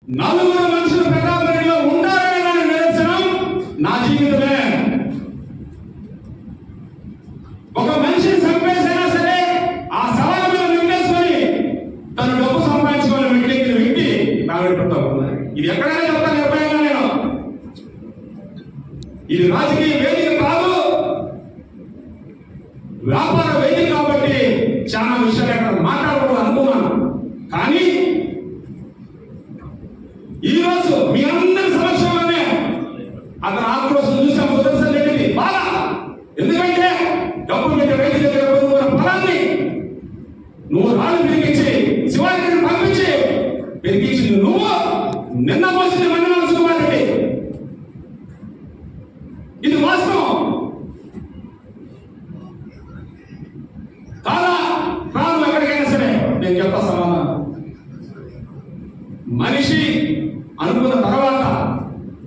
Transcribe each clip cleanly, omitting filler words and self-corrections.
నలుగురు మనుషులు ప్రతాపంలో ఉండాలనే దాని నిదర్శనం నా జీవితమే. ఒక మనిషిని చంపేసైనా సరే ఆ సవాలు మీద వెంటేసుకొని తను డబ్బు సంపాదించుకోవాలి వెంటెక్కిన వ్యక్తి నాగడి ప్రతాప్. ఇది ఎక్కడైనా చెప్తాను నిర్భయంగా నేను. ఇది రాజకీయ వేదిక కాదు, వ్యాపార వేదిక కాబట్టి చాలా విషయాలు అక్కడ మాట్లాడకూడదు అనుకున్నాను. కానీ ఈ రోజు మీ అందరి సమక్షంలోనే అతను ఆక్రోశం చూసాం సుదర్శన్ రెడ్డిని బాగా. ఎందుకంటే డబ్బు మీద రైతు దగ్గర పొందుకున్న ఫలాన్ని నువ్వు రాళ్ళు పెరిగించి శివాజీని పంపించి పెరిగించింది నువ్వు. నిన్న మోసింది మండలం సుకుమార్ రెడ్డి. ఇది వాస్తవం కాదా? రాను ఎక్కడికైనా సరే నేను చెప్తా సమాధానం. మనిషి అనుకున్న తర్వాత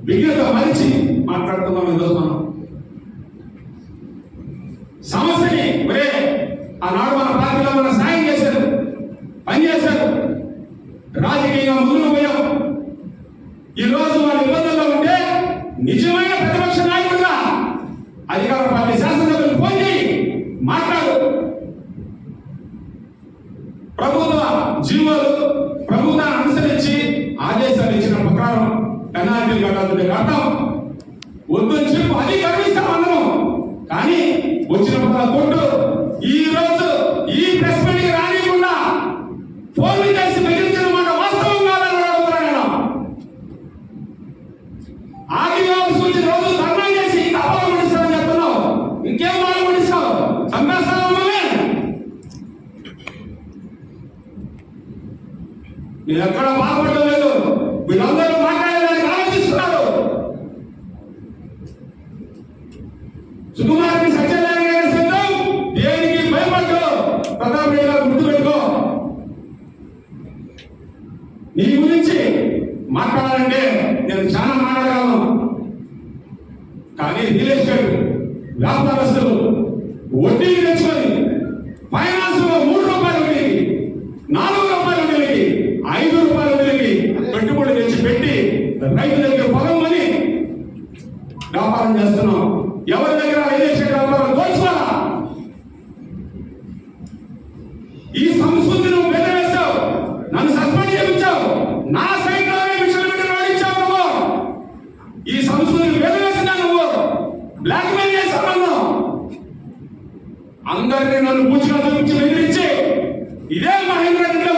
విజ్ఞత మరిచి మాట్లాడుతున్నాం. ఈరోజు మనం సమస్యని ఒరే ఆనాడు మన పార్టీలో మన సాయం చేశారు, పనిచేశారు, రాజకీయంగా ముందుకు పోయాం. ఈరోజు వాళ్ళ ఇబ్బందుల్లో ఉంటే నిజమైన ప్రతిపక్ష నాయకుడిగా అధికార పార్టీ శాసనసభ్యులు ఫోన్ చేయి మాట్లాడు. ప్రభుత్వ జీవోలు ప్రభుత్వాన్ని అనుసరించి ఆదేశాలు ఇచ్చిన ప్రకారం పెనాల్టీలు కట్టాల్సిందే కడతాం. వద్దని చెప్పు, అది గర్విస్తాం అందరం. కానీ వచ్చిన కొట్టు ఈ రోజు ఈ ప్రెస్ మీట్కి రానియకుండా ఫోన్లు చేసి బెదిరించిన మాట వాస్తవం కాదని అడుగుతున్నాను. ఆర్టీఓ సూచి రోజు ధర్నా చేసి కాపాలు పడిస్తామని చెప్తున్నావు. ఇంకేం వాళ్ళు పడిస్తావు? చంపేస్తావు మమ్మల్ని. నేను ఎక్కడ బాధపడటం లేదు. వీళ్ళందరూ మాట్లాడేదానికి ఆలోచిస్తున్నారు. సుకుమార్కి సత్యనారాయణ గారి సిద్ధం దేనికి భయపడ్డు ప్రతాప్ రెడ్డి గారు గుర్తుపెట్టుకో. నీ గురించి మాట్లాడాలంటే నేను చాలా మాట్లాడగలను. కానీ రియల్ ఎస్టేట్ వ్యాపారస్తులు వడ్డీకి తెచ్చుకొని ఫైనాన్స్ లో 3 రూపాయలు వెళ్ళి 4 రూపాయలు వెళ్ళి 5 రూపాయలు వెళ్ళి పెట్టుబడి తెచ్చి పెట్టి రైతు దగ్గర పొలమని వ్యాపారం చేస్తున్నాం. ఎవరి దగ్గర రియల్ ఎస్టేట్ వ్యాపారం దోచుకోవాలా? ఈ సంస్కృతి నువ్వు బెదిరేస్తావు, నన్ను సస్పెండ్ చేయించావు, నా సైట్ లోనే విషయం పెట్టి నడిచావు నువ్వు. ఈ సంస్కృతిని బెదిరేసినా నువ్వు బ్లాక్ మెయిల్ చేస్తావు నన్ను. అందరినీ నన్ను పూచిగా చూపించి బెదిరించి ఇదే మహేంద్ర రెడ్డి